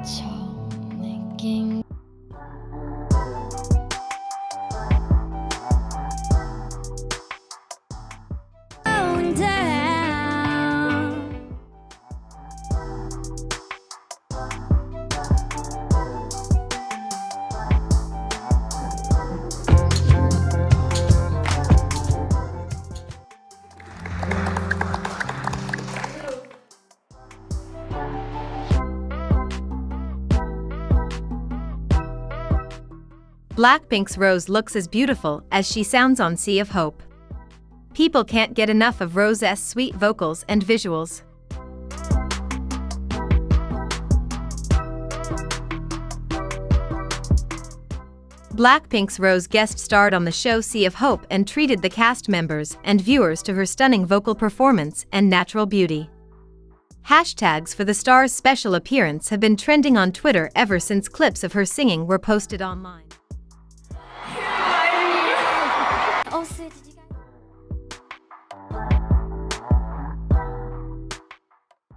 처음 느낀 Blackpink's Rose looks as beautiful as she sounds on Sea of Hope. People can't get enough of Rosé's sweet vocals and visuals. Blackpink's Rose guest starred on the show Sea of Hope and treated the cast members and viewers to her stunning vocal performance and natural beauty. Hashtags for the star's special appearance have been trending on Twitter ever since clips of her singing were posted online.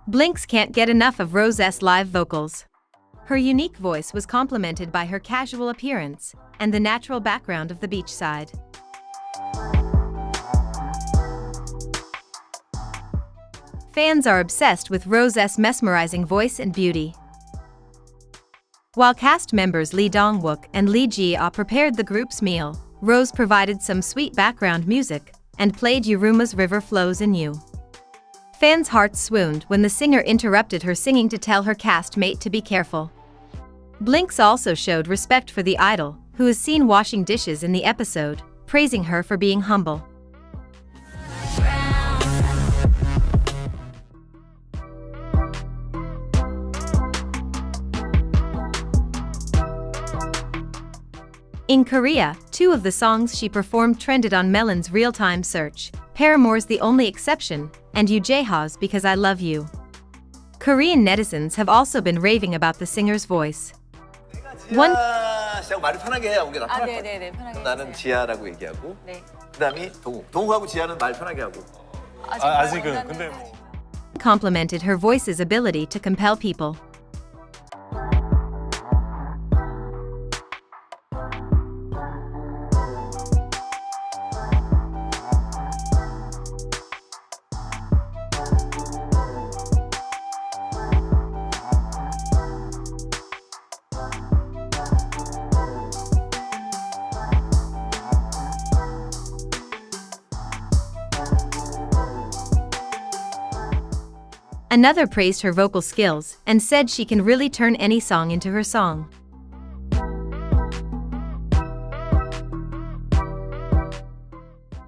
Blinks can't get enough of Rosé's live vocals. Her unique voice was complemented by her casual appearance and the natural background of the beachside. Fans are obsessed with Rosé's mesmerizing voice and beauty. While cast members Lee Dong-wook and Yoo Jae Ha prepared the group's meal, Rose provided some sweet background music and played Yuruma's River Flows in You. Fans' hearts swooned when the singer interrupted her singing to tell her castmate to be careful. Blinks also showed respect for the idol, who is seen washing dishes in the episode, praising her for being humble. In Korea, two of the songs she performed trended on Melon's real-time search, Paramore's The Only Exception, and Yoo Jae Ha's Because I Love You. Korean netizens have also been raving about the singer's voice. 씨하고 말을 편하게 해야 우리가 다 편할 네네네, 편하게 나는 해주세요. 지아라고 얘기하고 네. 그다음이 동우. 동우하고 지아는 말 편하게 하고. 아직은 근데 Complimented her voice's ability to compel people. Another praised her vocal skills and said she can really turn any song into her song.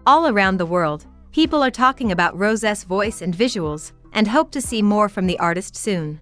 All around the world, people are talking about Rosé's voice and visuals and hope to see more from the artist soon.